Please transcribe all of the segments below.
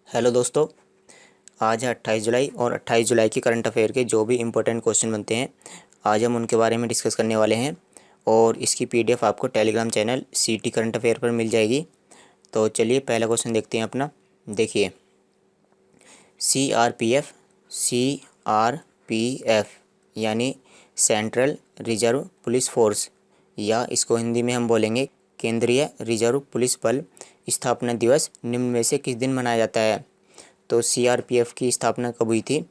Hello दोस्तों। आज है 28 जुलाई और 28 जुलाई की करंट अफेयर के जो भी इम्पोर्टेंट क्वेश्चन बनते हैं आज हम उनके बारे में डिस्कस करने वाले हैं। और इसकी पीडीएफ आपको टेलीग्राम चैनल सीटी करंट अफेयर पर मिल जाएगी। तो चलिए पहला क्वेश्चन देखते हैं अपना। देखिए, सीआरपीएफ सीआरपीएफ यानी सेंट्रल रिजर्व पुलिस फोर्स, या इसको हिंदी में हम बोलेंगे केंद्रीय रिजर्व पुलिस बल, स्थापना दिवस निम्न में से किस दिन मनाया जाता है। तो सीआरपीएफ की स्थापना कब हुई थी?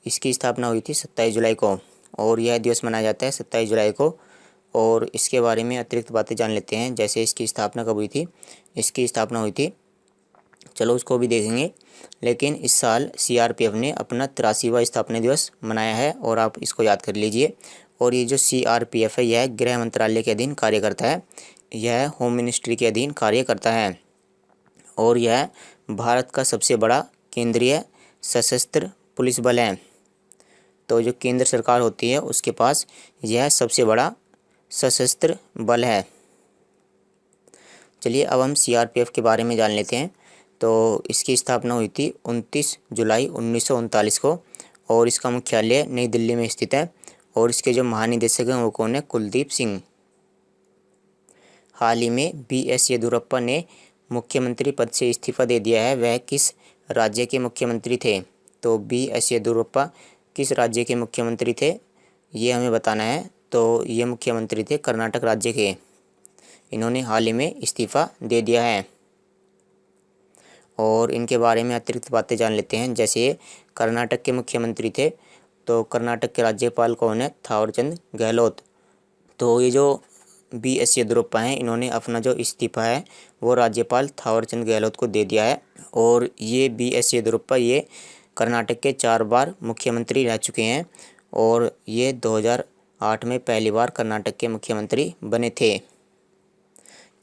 इसकी स्थापना हुई थी 27 जुलाई को, और यह दिवस मनाया जाता है 27 जुलाई को। और इसके बारे में अतिरिक्त बातें जान लेते हैं, जैसे इसकी स्थापना कब हुई थी। इसकी स्थापना हुई थी, चलो उसको भी देखेंगे। लेकिन इस साल सीआरपीएफ ने अपना 83वां स्थापना दिवस मनाया है, और आप इसको याद कर लीजिए। और ये जो सीआरपीएफ है यह गृह मंत्रालय के अधीन कार्य करता है, यह होम मिनिस्ट्री के अधीन कार्य करता है, और यह भारत का सबसे बड़ा केंद्रीय सशस्त्र पुलिस बल है। तो जो केंद्र सरकार होती है उसके पास यह सबसे बड़ा सशस्त्र बल है। चलिए अब हम सीआरपीएफ के बारे में जान लेते हैं। तो इसकी स्थापना हुई थी 29 जुलाई 1939 को, और इसका मुख्यालय नई दिल्ली में स्थित है। और इसके जो महानिदेशक हैं वो कौन है? कुलदीप सिंह। हाल ही में बीएस येदियुरप्पा ने मुख्यमंत्री पद से इस्तीफा दे दिया है। वह किस राज्य के मुख्यमंत्री थे? तो बीएस येदियुरप्पा किस राज्य के मुख्यमंत्री थे ये हमें बताना है। तो ये मुख्यमंत्री थे कर्नाटक राज्य के। इन्होंने हाल ही में इस्तीफा दे दिया है। और इनके बारे में अतिरिक्त बातें जान लेते हैं, जैसे ये कर्नाटक के मुख्यमंत्री थे। तो कर्नाटक के राज्यपाल कौन है? थावरचंद गहलोत। तो ये जो बीएस येदियुरप्पा हैं इन्होंने अपना जो इस्तीफा है वो राज्यपाल थावरचंद गहलोत को दे दिया है। और ये बीएस येदियुरप्पा ये कर्नाटक के 4 बार मुख्यमंत्री रह चुके हैं, और ये 2008 में पहली बार कर्नाटक के मुख्यमंत्री बने थे।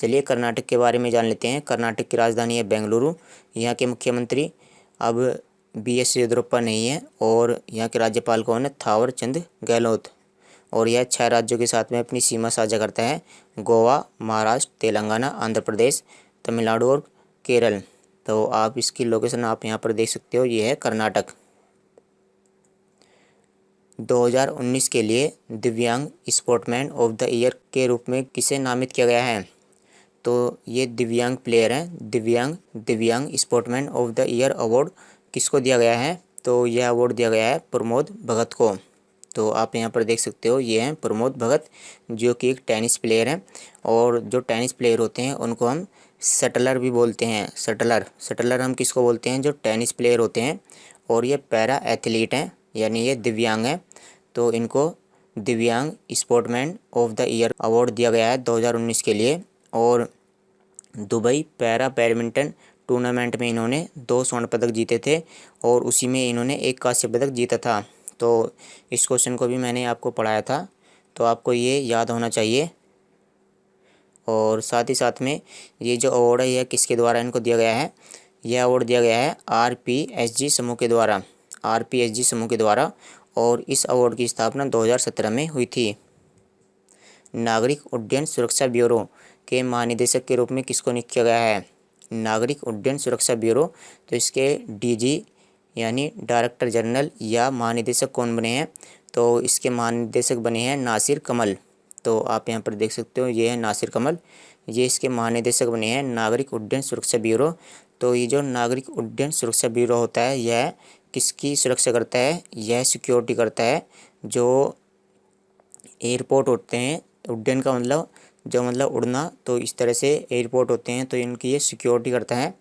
चलिए कर्नाटक के बारे में जान लेते हैं। कर्नाटक की राजधानी है बेंगलुरु। यहाँ के मुख्यमंत्री अब बीएस येदियुरप्पा नहीं है, और यहाँ के राज्यपाल कौन है? थावरचंद गहलोत। और यह 6 राज्यों के साथ में अपनी सीमा साझा करता है: गोवा, महाराष्ट्र, तेलंगाना, आंध्र प्रदेश, तमिलनाडु और केरल। तो आप इसकी लोकेशन आप यहाँ पर देख सकते हो, ये है कर्नाटक। 2019 के लिए दिव्यांग स्पोर्टमैन ऑफ द ईयर के रूप में किसे नामित किया गया है? तो ये दिव्यांग प्लेयर हैं। दिव्यांग sportsman of the year award किसको दिया गया है? तो यह अवार्ड दिया गया है प्रमोद भगत को। तो आप यहाँ पर देख सकते हो, ये हैं प्रमोद भगत, जो कि एक टेनिस प्लेयर हैं। और जो टेनिस प्लेयर होते हैं उनको हम शटलर भी बोलते हैं। शटलर हम किसको बोलते हैं? जो टेनिस प्लेयर होते हैं। और ये पैरा एथलीट हैं, यानी ये दिव्यांग हैं। तो इनको दिव्यांग sportsman of the year award दिया गया है 2019 के लिए। और दुबई पैरा बैडमिंटन टूर्नामेंट में इन्होंने 2 स्वर्ण पदक जीते थे, और उसी में इन्होंने 1 कांस्य पदक जीता था। तो इस क्वेश्चन को भी मैंने आपको पढ़ाया था, तो आपको ये याद होना चाहिए। और साथ ही साथ में ये जो अवार्ड है यह किसके द्वारा इनको दिया गया है? यह अवार्ड दिया गया है आरपीएसजी समूह के द्वारा। और इस अवार्ड की स्थापना 2017 में हुई थी। नागरिक उड्डयन सुरक्षा ब्यूरो के महानिदेशक के रूप में किसको नियुक्त किया गया है? नागरिक उड्डयन सुरक्षा ब्यूरो, तो इसके डीजी यानी डायरेक्टर जनरल या महानिदेशक कौन बने हैं? तो इसके महानिदेशक बने हैं नासिर कमल। तो आप यहाँ पर देख सकते हो, ये है नासिर कमल, ये इसके महानिदेशक बने हैं नागरिक उड्डयन सुरक्षा ब्यूरो। तो ये जो नागरिक उड्डयन सुरक्षा ब्यूरो होता है यह किसकी सुरक्षा करता है? यह सिक्योरिटी करता है जो एयरपोर्ट होते हैं। उड्डयन का मतलब उड़ना, तो इस तरह से एयरपोर्ट होते हैं तो इनकी ये सिक्योरिटी करता है।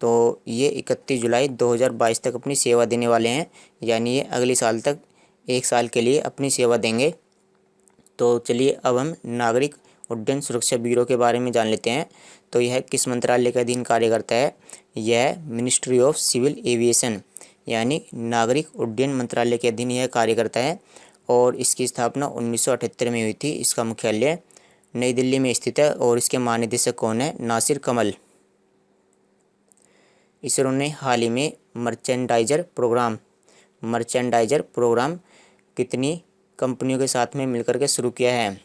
तो ये 31 जुलाई 2022 तक अपनी सेवा देने वाले हैं, यानी ये अगले साल तक 1 साल के लिए अपनी सेवा देंगे। तो चलिए अब हम नागरिक उड्डयन सुरक्षा ब्यूरो के बारे में जान लेते हैं। तो यह किस मंत्रालय के अधीन कार्य करता है? यह मिनिस्ट्री ऑफ सिविल एविएशन यानी नागरिक उड्डयन मंत्रालय के अधीन यह कार्य करता है। और इसकी स्थापना 1978 में हुई थी। इसका मुख्यालय नई दिल्ली में स्थित है, और इसके महानिदेशक कौन है? नासिर कमल। इसरो ने हाल ही में मर्चेंडाइजर प्रोग्राम कितनी कंपनियों के साथ में मिलकर के शुरू किया है?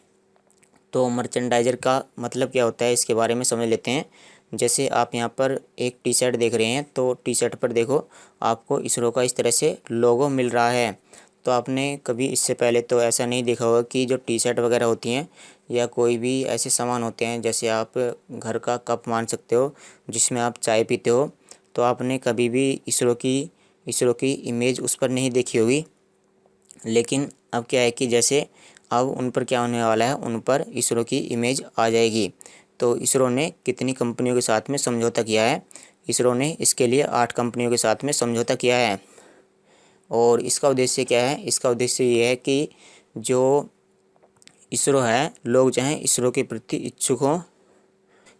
तो मर्चेंडाइजर का मतलब क्या होता है इसके बारे में समझ लेते हैं। जैसे आप यहाँ पर एक टी शर्ट देख रहे हैं, तो टी शर्ट पर देखो आपको इसरो का इस तरह से लोगो मिल रहा है। तो आपने कभी इससे पहले तो ऐसा नहीं देखा होगा कि जो टी शर्ट वगैरह होती हैं या कोई भी ऐसे सामान होते हैं, जैसे आप घर का कप मान सकते हो जिसमें आप चाय पीते हो, तो आपने कभी भी इसरो की इमेज उस पर नहीं देखी होगी। लेकिन अब क्या है कि जैसे अब उन पर क्या होने वाला है, उन पर इसरो की इमेज आ जाएगी। तो इसरो ने कितनी कंपनियों के साथ में समझौता किया है? इसरो ने इसके लिए 8 कंपनियों के साथ में समझौता किया है। और इसका उद्देश्य क्या है? इसका उद्देश्य ये है कि जो इसरो है, लोग चाहें इसरो के प्रति इच्छुक हों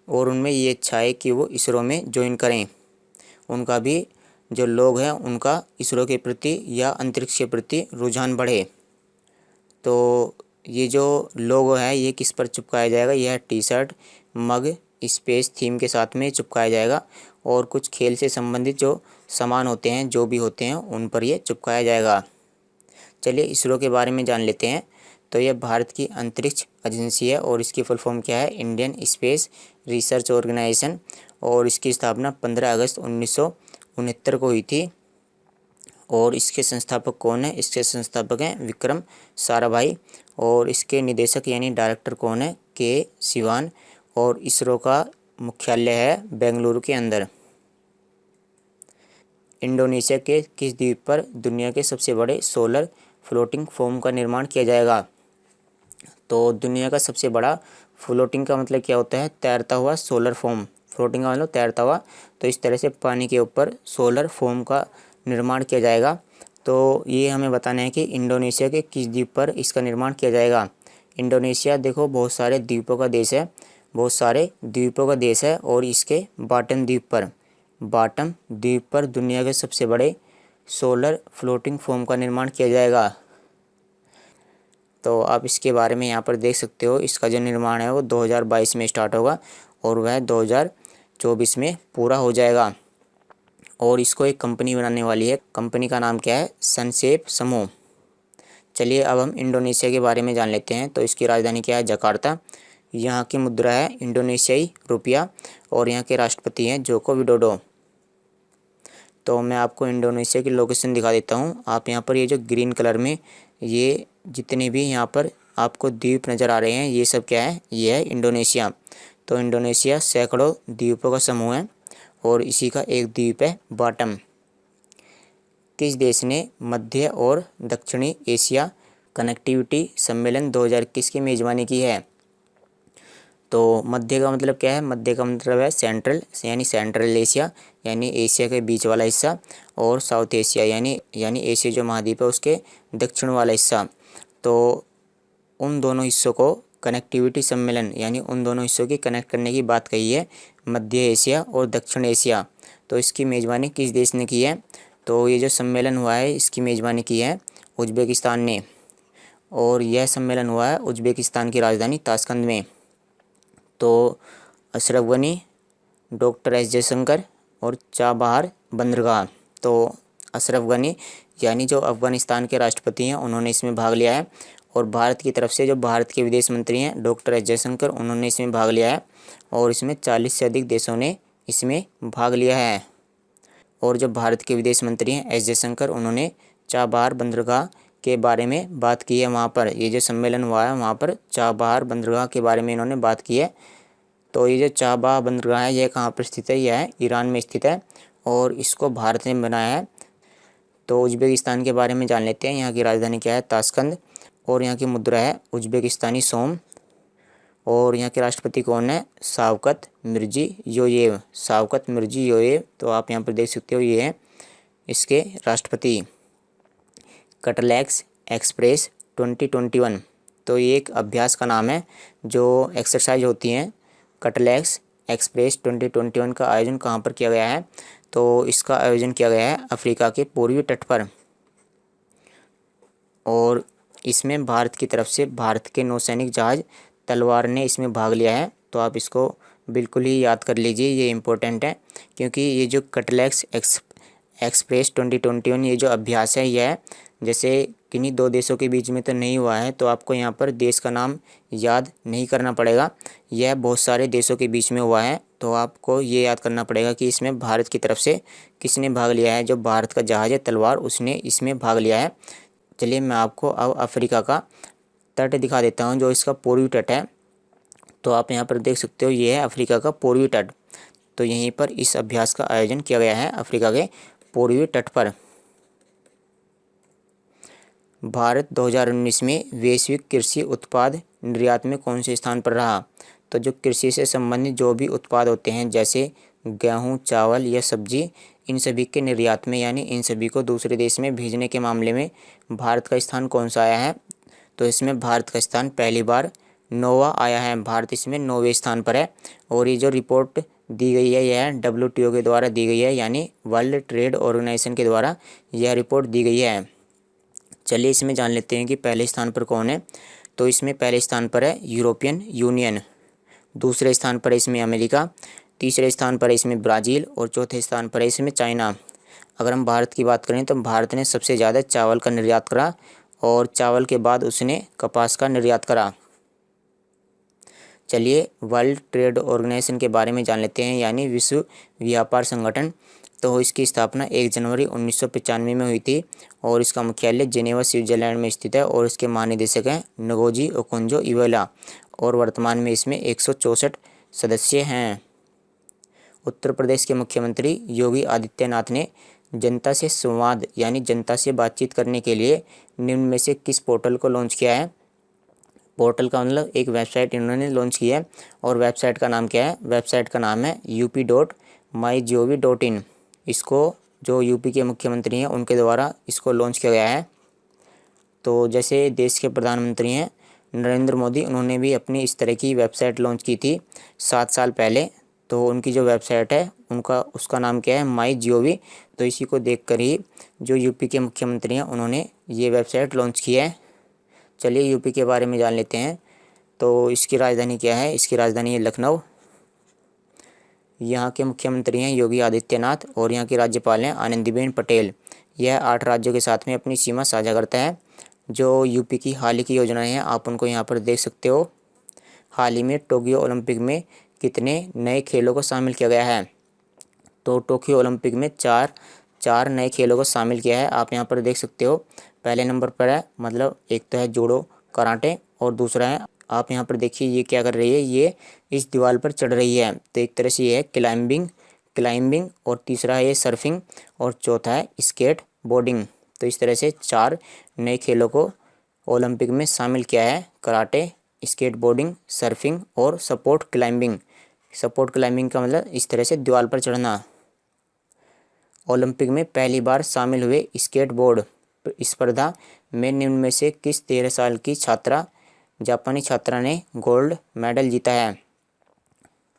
और उनमें ये इच्छा है कि वो इसरो में ज्वाइन करें। उनका भी जो लोग हैं उनका इसरो के प्रति या अंतरिक्ष के प्रति रुझान बढ़े। तो ये जो लोगो है ये किस पर चिपकाया जाएगा? यह टी शर्ट, मग, स्पेस थीम के साथ में चिपकाया जाएगा और कुछ खेल से संबंधित जो सामान होते हैं, जो भी होते हैं, उन पर ये चिपकाया जाएगा। चलिए इसरो के बारे में जान लेते हैं। तो यह भारत की अंतरिक्ष एजेंसी है और इसकी फुल फॉर्म क्या है? Indian Space Research Organisation. और इसकी स्थापना 15 अगस्त 1969 को हुई थी। और इसके संस्थापक कौन है? इसके संस्थापक हैं विक्रम साराभाई। और इसके निदेशक यानी डायरेक्टर कौन है? के सिवान। और इसरो का मुख्यालय है बेंगलुरु के अंदर। इंडोनेशिया के किस द्वीप पर दुनिया के सबसे बड़े सोलर फ्लोटिंग फोम का निर्माण किया जाएगा? तो दुनिया का सबसे बड़ा, फ्लोटिंग का मतलब क्या होता है? तैरता हुआ सोलर फोम। फ्लोटिंग का मतलब तैरता हुआ। तो इस तरह से पानी के ऊपर सोलर फोम का निर्माण किया जाएगा। तो ये हमें बताना है कि इंडोनेशिया के किस द्वीप पर इसका निर्माण किया जाएगा। इंडोनेशिया देखो बहुत सारे द्वीपों का देश है, बहुत सारे द्वीपों का देश है। और इसके बाटम द्वीप पर दुनिया के सबसे बड़े सोलर फ्लोटिंग फोम का निर्माण किया जाएगा। तो आप इसके बारे में यहाँ पर देख सकते हो। इसका जो निर्माण है वो 2022 में स्टार्ट होगा और वह 2024 में पूरा हो जाएगा। और इसको एक कंपनी बनाने वाली है। कंपनी का नाम क्या है? सनसेप समूह। चलिए अब हम इंडोनेशिया के बारे में जान लेते हैं। तो इसकी राजधानी क्या है? जकार्ता। यहाँ की मुद्रा है इंडोनेशियाई रुपया और यहाँ के राष्ट्रपति हैं जोको विडोडो। तो मैं आपको इंडोनेशिया की लोकेशन दिखा देता हूँ। आप यहाँ पर ये जो ग्रीन कलर में ये जितने भी यहाँ पर आपको द्वीप नज़र आ रहे हैं, ये सब क्या है? ये है इंडोनेशिया। तो इंडोनेशिया सैकड़ों द्वीपों का समूह है और इसी का एक द्वीप है बाटम। किस देश ने मध्य और दक्षिणी एशिया कनेक्टिविटी सम्मेलन 2021 की मेज़बानी की है? तो मध्य का मतलब क्या है? मध्य का मतलब है सेंट्रल, यानी सेंट्रल एशिया, यानी एशिया के बीच वाला हिस्सा। और साउथ एशिया यानी एशिया जो महाद्वीप है उसके दक्षिण वाला हिस्सा। तो उन दोनों हिस्सों को कनेक्टिविटी सम्मेलन यानी उन दोनों हिस्सों की कनेक्ट करने की बात कही है, मध्य एशिया और दक्षिण एशिया। तो इसकी मेज़बानी किस देश ने की है? तो ये जो सम्मेलन हुआ है इसकी मेज़बानी की है उज्बेकिस्तान ने। और यह सम्मेलन हुआ है उज्बेकिस्तान की राजधानी ताशकंद में। तो अशरफ गनी, डॉक्टर एस जयशंकर और चाबहार बंदरगाह। तो अशरफ गनी यानी जो अफ़गानिस्तान के राष्ट्रपति हैं उन्होंने इसमें भाग लिया है। और भारत की तरफ से जो भारत के विदेश मंत्री हैं डॉक्टर एस जयशंकर, उन्होंने इसमें भाग लिया है। और इसमें 40 से अधिक देशों ने इसमें भाग लिया है। और जो भारत के विदेश मंत्री हैं एस जयशंकर, उन्होंने चाबहार बंदरगाह के बारे में बात की है। वहाँ पर ये जो सम्मेलन हुआ है वहाँ पर चाबहार बंदरगाह के बारे में इन्होंने बात की है। तो ये जो चाबहार बंदरगाह है यह कहाँ पर स्थित है? यह है ईरान में स्थित है और इसको भारत ने बनाया है। तो उज्बेकिस्तान के बारे में जान लेते हैं। यहाँ की राजधानी क्या है? ताशकंद। और यहाँ की मुद्रा है उज्बेकिस्तानी सोम। और यहाँ के राष्ट्रपति कौन है? Shavkat Mirziyoyev. Shavkat Mirziyoyev. तो आप यहाँ पर देख सकते हो ये है इसके राष्ट्रपति। कटलैक्स एक्सप्रेस 2021। तो ये एक अभ्यास का नाम है जो एक्सरसाइज होती हैं। कटलैक्स एक्सप्रेस 2021 का आयोजन कहाँ पर किया गया है? तो इसका आयोजन किया गया है अफ्रीका के पूर्वी तट पर। और इसमें भारत की तरफ से भारत के नौसैनिक जहाज तलवार ने इसमें भाग लिया है। तो आप इसको बिल्कुल ही याद कर लीजिए, ये इम्पोर्टेंट है। क्योंकि ये जो कटलैक्स एक्सप्रेस 2021 ये जो अभ्यास है यह जैसे किन्हीं दो देशों के बीच में तो नहीं हुआ है, तो आपको यहाँ पर देश का नाम याद नहीं करना पड़ेगा। यह बहुत सारे देशों के बीच में हुआ है तो आपको ये याद करना पड़ेगा कि इसमें भारत की तरफ से किसने भाग लिया है। जो भारत का जहाज है तलवार, उसने इसमें भाग लिया है। चलिए मैं आपको अब अफ्रीका का तट दिखा देता हूँ, जो इसका पूर्वी तट है। तो आप यहाँ पर देख सकते हो, ये है अफ्रीका का पूर्वी तट। तो यहीं पर इस अभ्यास का आयोजन किया गया है अफ्रीका के पूर्वी तट पर। भारत 2019 में वैश्विक कृषि उत्पाद निर्यात में कौन से स्थान पर रहा। तो जो कृषि से संबंधित जो भी उत्पाद होते हैं, जैसे गेहूं, चावल या सब्जी, इन सभी के निर्यात में, यानी इन सभी को दूसरे देश में भेजने के मामले में भारत का स्थान कौन सा आया है। तो इसमें भारत का स्थान पहली बार 9वां आया है। भारत इसमें 9वें स्थान पर है। और ये जो रिपोर्ट दी गई है, यह WTO के द्वारा दी गई है, यानी वर्ल्ड ट्रेड ऑर्गेनाइजेशन के द्वारा यह रिपोर्ट दी गई है। चलिए इसमें जान लेते हैं कि पहले स्थान पर कौन है। तो इसमें पहले स्थान पर है यूरोपियन यूनियन, दूसरे स्थान पर है इसमें अमेरिका, तीसरे स्थान पर है इसमें ब्राज़ील और चौथे स्थान पर है इसमें चाइना। अगर हम भारत की बात करें तो भारत ने सबसे ज़्यादा चावल का निर्यात करा और चावल के बाद उसने कपास का निर्यात करा। चलिए वर्ल्ड ट्रेड ऑर्गेनाइजेशन के बारे में जान लेते हैं, यानी विश्व व्यापार संगठन। तो इसकी स्थापना 1 जनवरी 1995 में हुई थी और इसका मुख्यालय जेनेवा स्विट्जरलैंड में स्थित है और इसके महानिदेशक हैं नगोजी ओकोंजो-इवेला और वर्तमान में इसमें 164 सदस्य हैं। उत्तर प्रदेश के मुख्यमंत्री योगी आदित्यनाथ ने जनता से संवाद यानी जनता से बातचीत करने के लिए निम्न में से किस पोर्टल को लॉन्च किया है। पोर्टल का मतलब एक वेबसाइट इन्होंने लॉन्च की है और वेबसाइट का नाम क्या है। वेबसाइट का नाम है up.mygov.in। इसको जो यूपी के मुख्यमंत्री हैं उनके द्वारा इसको लॉन्च किया गया है। तो जैसे देश के प्रधानमंत्री हैं नरेंद्र मोदी, उन्होंने भी अपनी इस तरह की वेबसाइट लॉन्च की थी 7 साल पहले। तो उनकी जो वेबसाइट है उसका नाम क्या है, MyGov। तो इसी को देखकर ही जो यूपी के मुख्यमंत्री हैं उन्होंने ये वेबसाइट लॉन्च की है। चलिए यूपी के बारे में जान लेते हैं। तो इसकी राजधानी क्या है। इसकी राजधानी है लखनऊ। यहाँ के मुख्यमंत्री हैं योगी आदित्यनाथ और यहाँ की राज्यपाल हैं आनंदीबेन पटेल। यह 8 राज्यों के साथ में अपनी सीमा साझा करता है। जो यूपी की हाल ही की योजनाएं हैं आप उनको यहाँ पर देख सकते हो। हाल ही में टोक्यो ओलंपिक में कितने नए खेलों को शामिल किया गया है। तो टोक्यो ओलंपिक में चार नए खेलों को शामिल किया है। आप यहाँ पर देख सकते हो। पहले नंबर पर है, मतलब एक तो है जूडो कराटे और दूसरा है, आप यहाँ पर देखिए ये क्या कर रही है, ये इस दीवार पर चढ़ रही है। तो एक तरह से ये है क्लाइंबिंग और तीसरा है ये सर्फिंग और चौथा है स्केट बोर्डिंग। तो इस तरह से 4 नए खेलों को ओलंपिक में शामिल किया है। कराटे, स्केट बोर्डिंग, सर्फिंग और सपोर्ट क्लाइंबिंग। सपोर्ट क्लाइंबिंग का मतलब इस तरह से दीवार पर चढ़ना। ओलंपिक में पहली बार शामिल हुए स्केट बोर्ड स्पर्धा में निम्न में से किस 13 साल की जापानी छात्रा ने गोल्ड मेडल जीता है।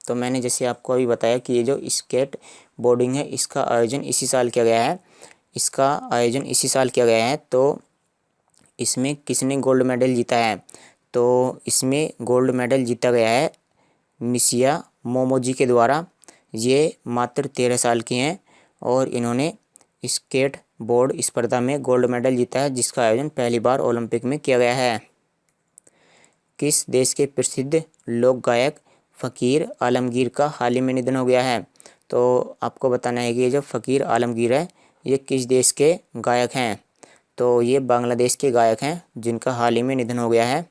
तो मैंने जैसे आपको अभी बताया कि ये जो स्केट बोर्डिंग है इसका आयोजन इसी साल किया गया है। तो इसमें किसने गोल्ड मेडल जीता है। तो इसमें गोल्ड मेडल जीता गया है निशिया मोमोजी के द्वारा। ये मात्र 13 साल की हैं और इन्होंने स्केट बोर्ड स्पर्धा में गोल्ड मेडल जीता है, जिसका आयोजन पहली बार ओलंपिक में किया गया है। किस देश के प्रसिद्ध लोक गायक फ़कीर आलमगीर का हाल ही में निधन हो गया है। तो आपको बताना है कि ये जो फ़कीर आलमगीर है ये किस देश के गायक हैं। तो ये बांग्लादेश के गायक हैं जिनका हाल ही में निधन हो गया है।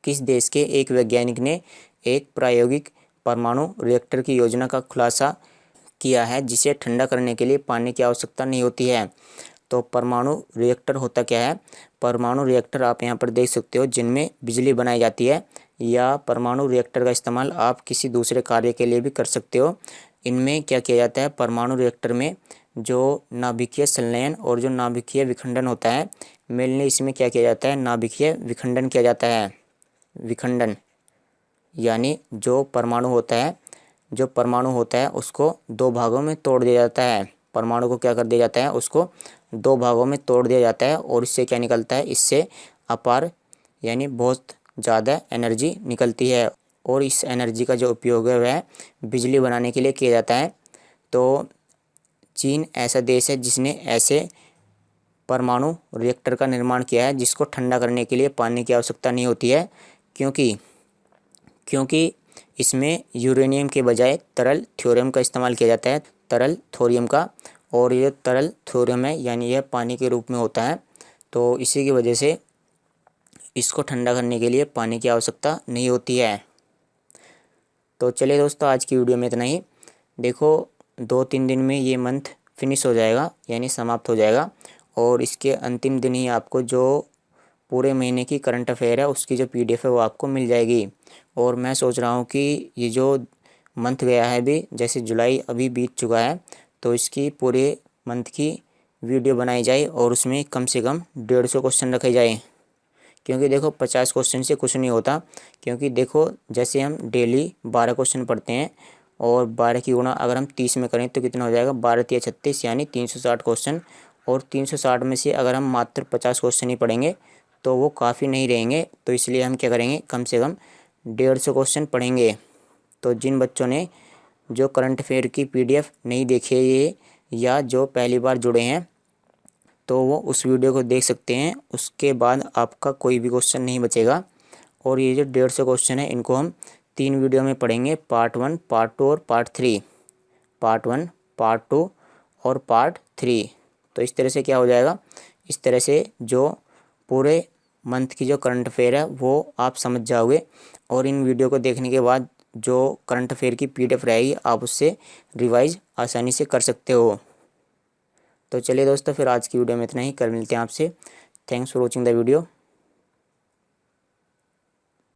किस देश के एक वैज्ञानिक ने एक प्रायोगिक परमाणु रिएक्टर की योजना का खुलासा किया है जिसे ठंडा करने के लिए पानी की आवश्यकता नहीं होती है। तो परमाणु रिएक्टर होता क्या है। परमाणु रिएक्टर आप यहाँ पर देख सकते हो जिनमें बिजली बनाई जाती है, या परमाणु रिएक्टर का इस्तेमाल आप किसी दूसरे कार्य के लिए भी कर सकते हो। इनमें क्या किया जाता है, परमाणु रिएक्टर में जो नाभिकीय संलयन और जो नाभिकीय विखंडन होता है, मेनली इसमें क्या किया जाता है, नाभिकीय विखंडन किया जाता है। विखंडन यानी जो परमाणु होता है उसको 2 भागों में तोड़ दिया जाता है। परमाणु को क्या कर दिया जाता है, उसको 2 भागों में तोड़ दिया जाता है और इससे क्या निकलता है, इससे अपार यानी बहुत ज़्यादा एनर्जी निकलती है और इस एनर्जी का जो उपयोग है वह बिजली बनाने के लिए किया जाता है। तो चीन ऐसा देश है जिसने ऐसे परमाणु रिएक्टर का निर्माण किया है जिसको ठंडा करने के लिए पानी की आवश्यकता नहीं होती है, क्योंकि इसमें यूरेनियम के बजाय तरल थ्योरम का इस्तेमाल किया जाता है, तरल थोरियम का। और ये तरल थोरियम है यानी यह पानी के रूप में होता है, तो इसी की वजह से इसको ठंडा करने के लिए पानी की आवश्यकता नहीं होती है। तो चलिए दोस्तों, आज की वीडियो में इतना ही। देखो 2-3 दिन में ये मंथ फिनिश हो जाएगा यानी समाप्त हो जाएगा, और इसके अंतिम दिन ही आपको जो पूरे महीने की करंट अफेयर है उसकी जो PDF है वो आपको मिल जाएगी। और मैं सोच रहा हूँ कि ये जो मंथ गया है अभी, जैसे जुलाई अभी बीत चुका है, तो इसकी पूरे मंथ की वीडियो बनाई जाए और उसमें कम से कम 150 क्वेश्चन रखे जाए। क्योंकि देखो 50 क्वेश्चन से कुछ नहीं होता, क्योंकि देखो जैसे हम डेली 12 क्वेश्चन पढ़ते हैं और 12 की गुणा अगर हम 30 में करें तो कितना हो जाएगा, 12×3=36 यानी 360 क्वेश्चन। और 360 में से अगर हम मात्र 50 क्वेश्चन ही पढ़ेंगे तो वो काफ़ी नहीं रहेंगे, तो इसलिए हम क्या करेंगे, कम से कम 150 क्वेश्चन पढ़ेंगे। तो जिन बच्चों ने जो करंट अफेयर की PDF नहीं देखी है ये, या जो पहली बार जुड़े हैं, तो वो उस वीडियो को देख सकते हैं। उसके बाद आपका कोई भी क्वेश्चन नहीं बचेगा। और ये जो 150 क्वेश्चन है इनको हम 3 वीडियो में पढ़ेंगे, पार्ट 1, पार्ट 2 और पार्ट 3। पार्ट 1, पार्ट 2 और पार्ट 3। तो इस तरह से क्या हो जाएगा, इस तरह से जो पूरे मंथ की जो करंट अफेयर है वो आप समझ जाओगे। और इन वीडियो को देखने के बाद जो करंट अफेयर की PDF रहेगी आप उससे रिवाइज आसानी से कर सकते हो। तो चलिए दोस्तों, फिर आज की वीडियो में इतना ही। कल मिलते हैं आपसे। Thanks for watching the video.